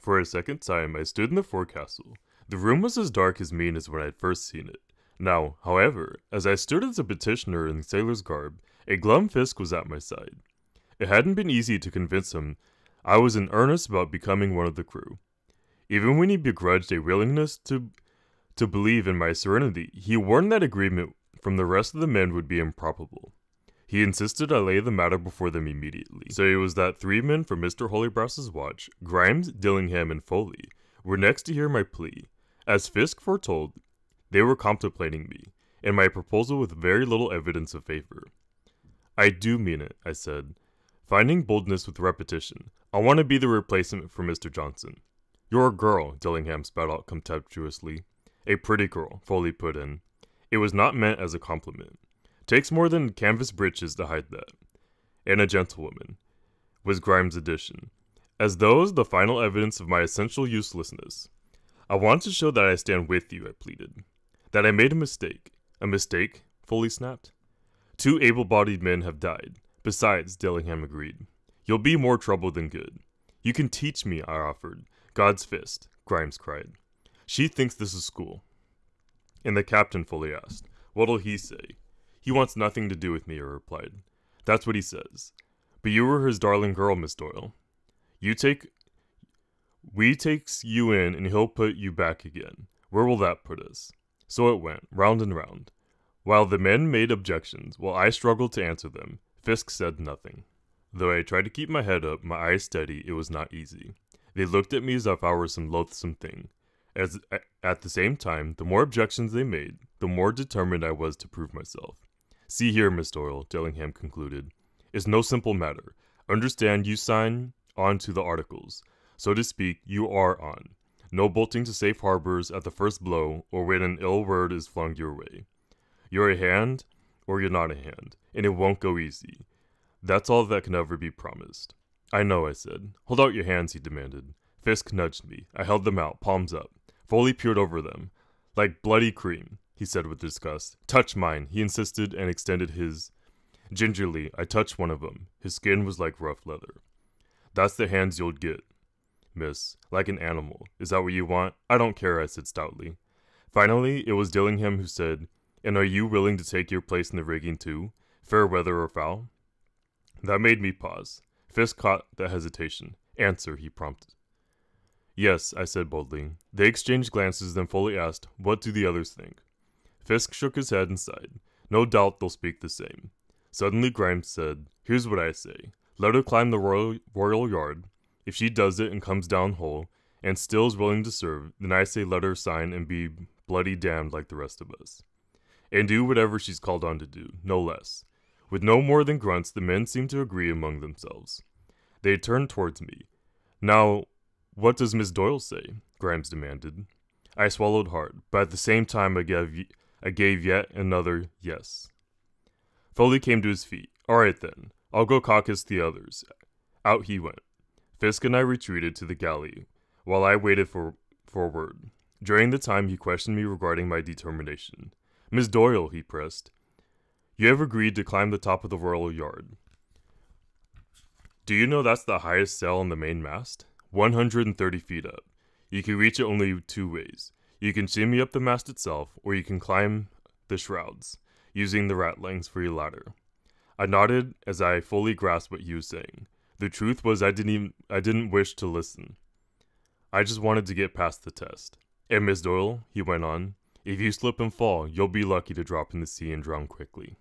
For a second time, I stood in the forecastle. The room was as dark as mean as when I had first seen it. Now, however, as I stood as a petitioner in sailor's garb, a glum Fisk was at my side. It hadn't been easy to convince him I was in earnest about becoming one of the crew. Even when he begrudged a willingness to believe in my serenity, he warned that agreement from the rest of the men would be improbable. He insisted I lay the matter before them immediately. So it was that 3 men from Mr. Holybrass's watch, Grimes, Dillingham, and Foley, were next to hear my plea. As Fisk foretold, they were contemplating me, and my proposal with very little evidence of favor. I do mean it, I said, finding boldness with repetition. I want to be the replacement for Mr. Johnson. You're a girl, Dillingham spat out contemptuously. A pretty girl, Foley put in. It was not meant as a compliment. Takes more than canvas breeches to hide that. And a gentlewoman, was Grimes' addition, as those the final evidence of my essential uselessness. I want to show that I stand with you, I pleaded. That I made a mistake. A mistake? Foley snapped. 2 able-bodied men have died. Besides, Dillingham agreed. You'll be more trouble than good. You can teach me, I offered. God's fist, Grimes cried. She thinks this is school. And the captain, Foley asked. What'll he say? He wants nothing to do with me, I replied. That's what he says. But you were his darling girl, Miss Doyle. We takes you in and he'll put you back again. Where will that put us? So it went, round and round. While the men made objections, while I struggled to answer them, Fisk said nothing. Though I tried to keep my head up, my eyes steady, it was not easy. They looked at me as if I were some loathsome thing. At the same time, the more objections they made, the more determined I was to prove myself. See here, Miss Doyle, Dillingham concluded. It's no simple matter. Understand you sign on to the articles. So to speak, you are on. No bolting to safe harbors at the first blow, or when an ill word is flung your way. You're a hand, or you're not a hand, and it won't go easy. That's all that can ever be promised. I know, I said. Hold out your hands, he demanded. Fisk nudged me. I held them out, palms up. Foley peered over them. Like bloody cream, he said with disgust. Touch mine, he insisted and extended his. Gingerly, I touched one of them. His skin was like rough leather. That's the hands you'll get, miss. Like an animal. Is that what you want? I don't care, I said stoutly. Finally, it was Dillingham who said, And are you willing to take your place in the rigging too? Fair weather or foul? That made me pause. Fisk caught the hesitation. Answer, he prompted. Yes, I said boldly. They exchanged glances, then Foley asked, What do the others think? Fisk shook his head and sighed. No doubt they'll speak the same. Suddenly Grimes said, Here's what I say. Let her climb the royal yard. If she does it and comes down whole, and still is willing to serve, then I say let her sign and be bloody damned like the rest of us. And do whatever she's called on to do, no less. With no more than grunts, the men seemed to agree among themselves. They turned towards me. Now, what does Miss Doyle say? Grimes demanded. I swallowed hard, but at the same time I gave yet another yes. Foley came to his feet. All right then, I'll go caucus the others. Out he went. Fisk and I retreated to the galley, while I waited for word. During the time he questioned me regarding my determination. Miss Doyle, he pressed, you have agreed to climb the top of the royal yard. Do you know that's the highest sail on the main mast? 130 feet up. You can reach it only 2 ways. You can shimmy up the mast itself, or you can climb the shrouds, using the ratlings for your ladder. I nodded as I fully grasped what he was saying. The truth was I didn't wish to listen. I just wanted to get past the test. And Miss Doyle, he went on, if you slip and fall, you'll be lucky to drop in the sea and drown quickly.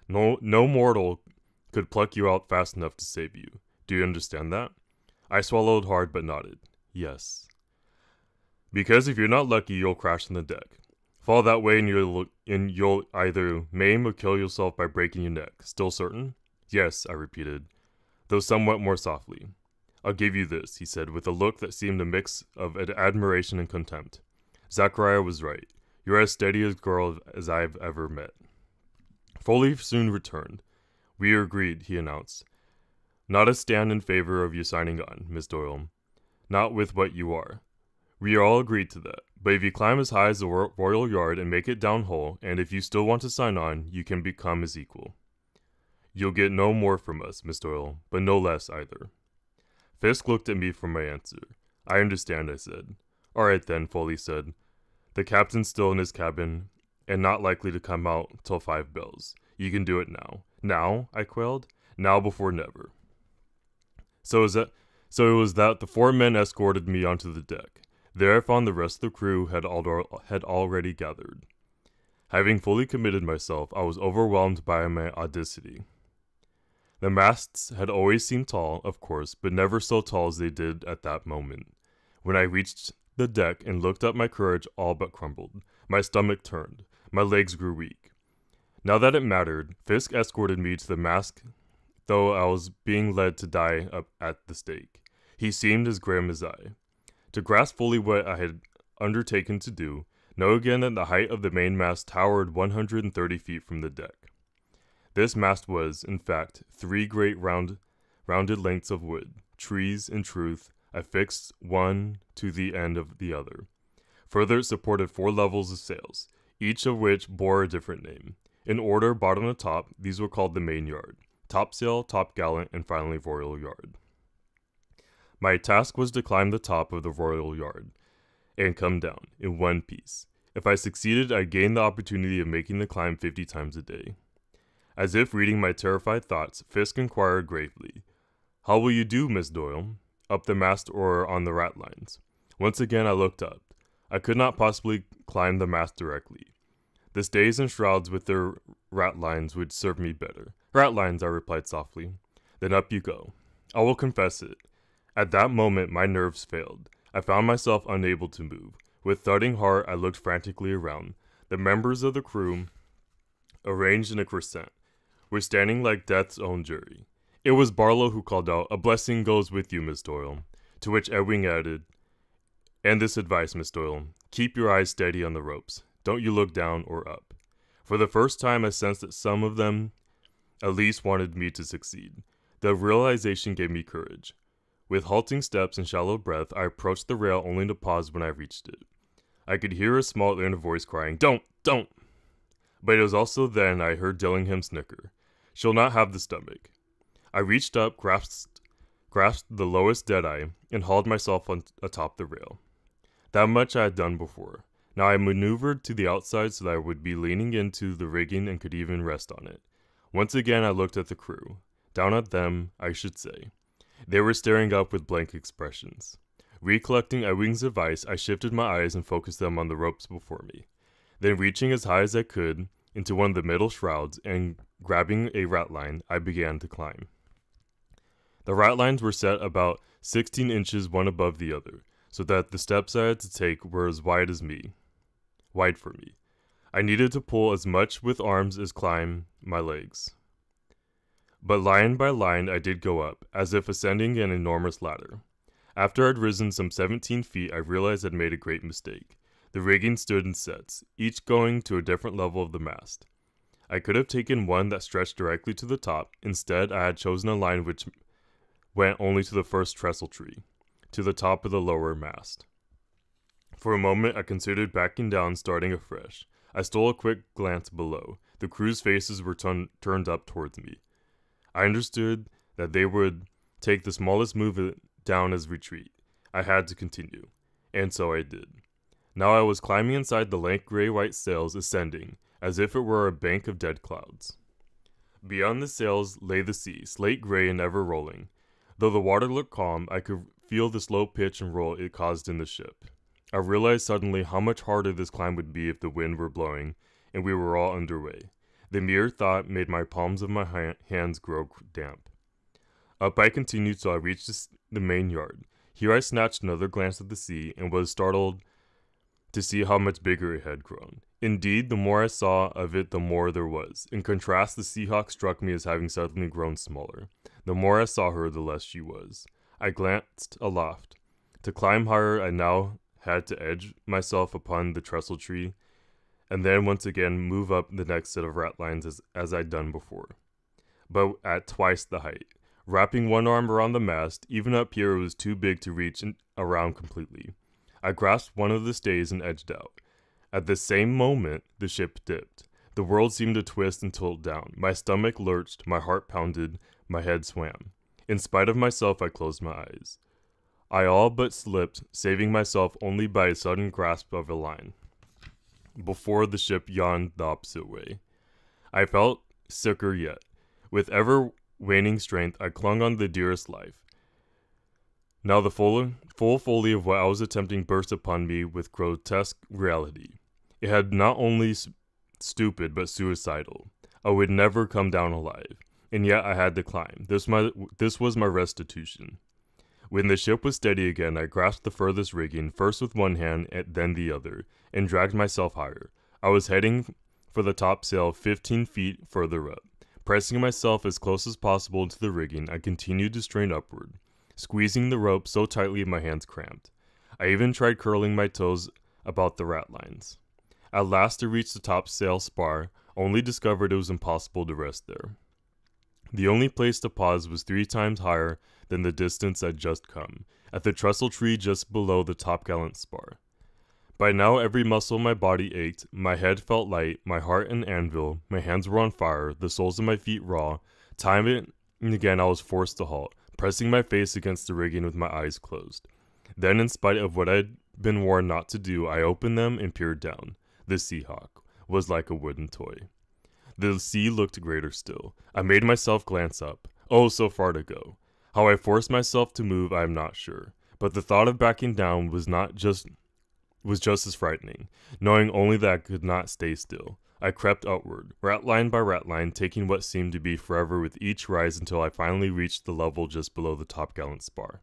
No mortal could pluck you out fast enough to save you. Do you understand that? I swallowed hard but nodded. Yes. Because if you're not lucky, you'll crash on the deck. Fall that way and you'll either maim or kill yourself by breaking your neck. Still certain? Yes, I repeated, though somewhat more softly. I'll give you this, he said, with a look that seemed a mix of admiration and contempt. Zachariah was right. You're as steady a girl as I've ever met. Foley soon returned. We are agreed, he announced. Not a stand in favor of you signing on, Miss Doyle. Not with what you are. We are all agreed to that. But if you climb as high as the royal yard and make it down whole, and if you still want to sign on, you can become his equal. You'll get no more from us, Miss Doyle, but no less either. Fisk looked at me for my answer. I understand, I said. All right then, Foley said. The captain's still in his cabin and not likely to come out till 5 bells. You can do it now. Now? I quailed. Now before never. So it was that the 4 men escorted me onto the deck. There I found the rest of the crew had already gathered. Having fully committed myself, I was overwhelmed by my audacity. The masts had always seemed tall, of course, but never so tall as they did at that moment. When I reached the deck and looked up, my courage all but crumbled. My stomach turned. My legs grew weak. Now that it mattered, Fisk escorted me to the mast, though I was being led to die up at the stake. He seemed as grim as I. To grasp fully what I had undertaken to do, know again that the height of the mainmast towered 130 feet from the deck. This mast was, in fact, 3 great rounded lengths of wood, trees, in truth, affixed one to the end of the other. Further, it supported 4 levels of sails, each of which bore a different name. In order, bottom to top, these were called the main yard, topsail, topgallant, and finally royal yard. My task was to climb the top of the royal yard and come down in one piece. If I succeeded, I gained the opportunity of making the climb 50 times a day. As if reading my terrified thoughts, Fisk inquired gravely, "How will you do, Miss Doyle? Up the mast or on the ratlines?" Once again I looked up. I could not possibly climb the mast directly. The stays and shrouds with their ratlines would serve me better. "Ratlines," I replied softly. "Then up you go." I will confess it. At that moment my nerves failed. I found myself unable to move. With thudding heart I looked frantically around. The members of the crew, arranged in a crescent, were standing like death's own jury. It was Barlow who called out, "A blessing goes with you, Miss Doyle." To which Ewing added, "And this advice, Miss Doyle, keep your eyes steady on the ropes. Don't you look down or up." For the first time I sensed that some of them at least wanted me to succeed. The realization gave me courage. With halting steps and shallow breath, I approached the rail only to pause when I reached it. I could hear a small inner voice crying, "Don't! Don't!" But it was also then I heard Dillingham snicker, "She'll not have the stomach." I reached up, grasped the lowest deadeye, and hauled myself on atop the rail. That much I had done before. Now I maneuvered to the outside so that I would be leaning into the rigging and could even rest on it. Once again I looked at the crew. Down at them, I should say. They were staring up with blank expressions. Recollecting Ewing's advice, I shifted my eyes and focused them on the ropes before me. Then reaching as high as I could into one of the middle shrouds and grabbing a ratline, I began to climb. The ratlines were set about 16 inches one above the other, so that the steps I had to take were as wide for me. I needed to pull as much with arms as climb my legs. But line by line I did go up, as if ascending an enormous ladder. After I'd risen some 17 feet, I realized I'd made a great mistake. The rigging stood in sets, each going to a different level of the mast. I could have taken one that stretched directly to the top. Instead, I had chosen a line which went only to the first trestle tree, to the top of the lower mast. For a moment, I considered backing down, starting afresh. I stole a quick glance below. The crew's faces were turned up towards me. I understood that they would take the smallest move down as retreat. I had to continue, and so I did. Now I was climbing inside the lank gray-white sails, ascending, as if it were a bank of dead clouds. Beyond the sails lay the sea, slate gray and ever rolling. Though the water looked calm, I could feel the slow pitch and roll it caused in the ship. I realized suddenly how much harder this climb would be if the wind were blowing, and we were all underway. The mere thought made my palms of my hands grow damp. Up I continued till I reached the main yard. Here I snatched another glance at the sea, and was startled to see how much bigger it had grown. Indeed, the more I saw of it, the more there was. In contrast, the Seahawk struck me as having suddenly grown smaller. The more I saw her, the less she was. I glanced aloft. To climb higher, I now had to edge myself upon the trestle tree, and then once again move up the next set of ratlines as I'd done before, but at twice the height. Wrapping one arm around the mast, even up here it was too big to reach around completely. I grasped one of the stays and edged out. At the same moment, the ship dipped. The world seemed to twist and tilt down. My stomach lurched, my heart pounded, my head swam. In spite of myself, I closed my eyes. I all but slipped, saving myself only by a sudden grasp of a line, before the ship yawned the opposite way. I felt sicker yet. With ever waning strength, I clung on the dearest life. Now the full folly of what I was attempting burst upon me with grotesque reality. It had not only stupid, but suicidal. I would never come down alive, and yet I had to climb. This was my restitution. When the ship was steady again, I grasped the furthest rigging, first with one hand, and then the other, and dragged myself higher. I was heading for the topsail 15 feet further up. Pressing myself as close as possible into the rigging, I continued to strain upward, squeezing the rope so tightly my hands cramped. I even tried curling my toes about the ratlines. At last I reached the topsail spar, only discovered it was impossible to rest there. The only place to pause was 3 times higher than the distance I'd just come, at the trestle tree just below the topgallant spar. By now every muscle in my body ached, my head felt light, my heart an anvil, my hands were on fire, the soles of my feet raw. Time and again I was forced to halt, pressing my face against the rigging with my eyes closed. Then, in spite of what I'd been warned not to do, I opened them and peered down. The Seahawk was like a wooden toy. The sea looked greater still. I made myself glance up. Oh, so far to go. How I forced myself to move, I am not sure. But the thought of backing down was just as frightening, knowing only that I could not stay still. I crept upward, ratline by ratline, taking what seemed to be forever with each rise until I finally reached the level just below the topgallant spar.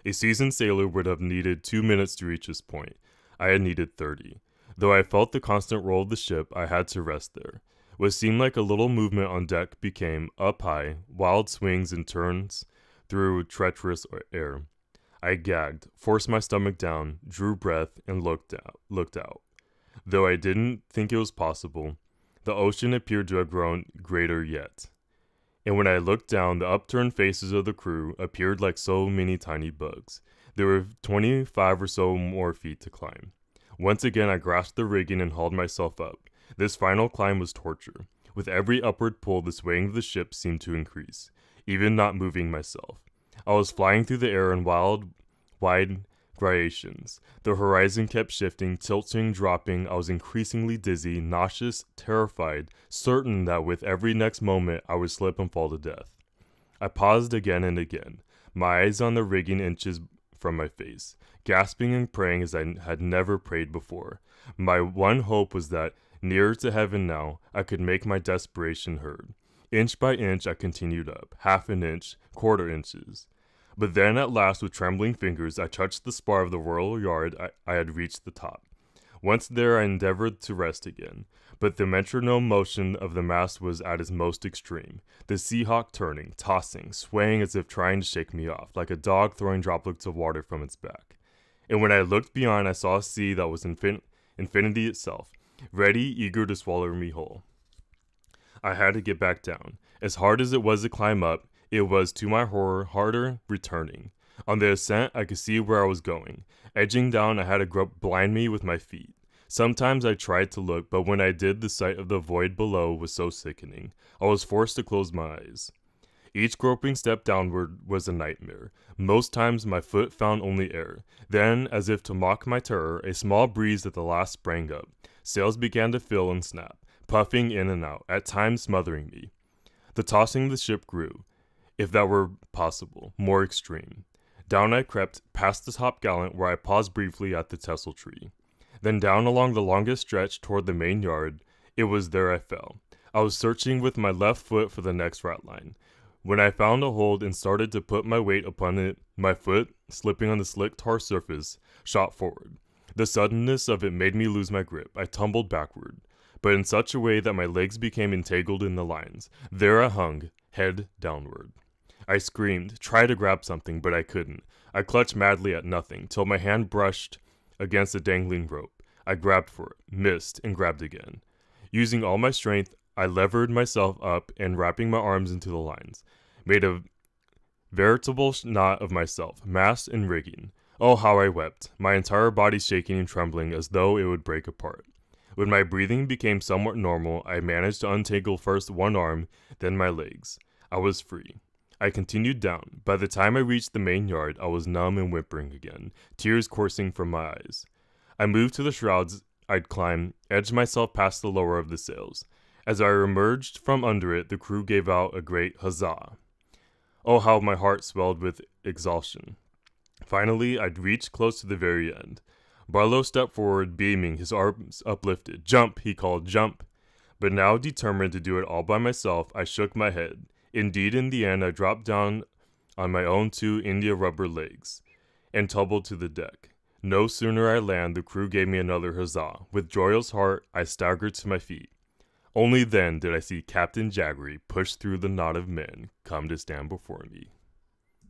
A seasoned sailor would have needed 2 minutes to reach this point. I had needed 30. Though I felt the constant roll of the ship, I had to rest there. What seemed like a little movement on deck became, up high, wild swings and turns through treacherous air. I gagged, forced my stomach down, drew breath, and looked out. Though I didn't think it was possible, the ocean appeared to have grown greater yet. And when I looked down, the upturned faces of the crew appeared like so many tiny bugs. There were 25 or so more feet to climb. Once again, I grasped the rigging and hauled myself up. This final climb was torture. With every upward pull, the swaying of the ship seemed to increase, even not moving myself. I was flying through the air in wide gyrations. The horizon kept shifting, tilting, dropping. I was increasingly dizzy, nauseous, terrified, certain that with every next moment I would slip and fall to death. I paused again and again, my eyes on the rigging inches from my face, gasping and praying as I had never prayed before. My one hope was that, nearer to heaven now, I could make my desperation heard. Inch by inch I continued up, half an inch, quarter inches. But then at last, with trembling fingers, I touched the spar of the royal yard. I had reached the top. Once there, I endeavored to rest again, but the metronome motion of the mast was at its most extreme, the Seahawk turning, tossing, swaying as if trying to shake me off, like a dog throwing droplets of water from its back. And when I looked beyond, I saw a sea that was infinity itself, ready, eager to swallow me whole. I had to get back down. As hard as it was to climb up, it was, to my horror, harder returning. On the ascent, I could see where I was going. Edging down, I had to grope blind me with my feet. Sometimes I tried to look, but when I did, the sight of the void below was so sickening, I was forced to close my eyes. Each groping step downward was a nightmare. Most times my foot found only air. Then, as if to mock my terror, a small breeze at the last sprang up. Sails began to fill and snap, puffing in and out, at times smothering me. The tossing of the ship grew, if that were possible, more extreme. Down I crept, past the topgallant, where I paused briefly at the trestle tree. Then down along the longest stretch toward the main yard. It was there I fell. I was searching with my left foot for the next ratline. When I found a hold and started to put my weight upon it, my foot, slipping on the slick tar surface, shot forward. The suddenness of it made me lose my grip. I tumbled backward, but in such a way that my legs became entangled in the lines. There I hung, head downward. I screamed, tried to grab something, but I couldn't. I clutched madly at nothing, till my hand brushed against a dangling rope. I grabbed for it, missed, and grabbed again. Using all my strength, I levered myself up and, wrapping my arms into the lines, made a veritable knot of myself, mast and rigging. Oh, how I wept, my entire body shaking and trembling as though it would break apart. When my breathing became somewhat normal, I managed to untangle first one arm, then my legs. I was free. I continued down. By the time I reached the main yard, I was numb and whimpering again, tears coursing from my eyes. I moved to the shrouds I'd climbed, edged myself past the lower of the sails. As I emerged from under it, the crew gave out a great huzzah. Oh, how my heart swelled with exhaustion. Finally, I'd reached close to the very end. Barlow stepped forward, beaming, his arms uplifted. "Jump," he called, "jump." But now determined to do it all by myself, I shook my head. Indeed, in the end, I dropped down on my own 2 India rubber legs and tumbled to the deck. No sooner I landed, the crew gave me another huzzah. With joyous heart, I staggered to my feet. Only then did I see Captain Jaggery push through the knot of men come to stand before me.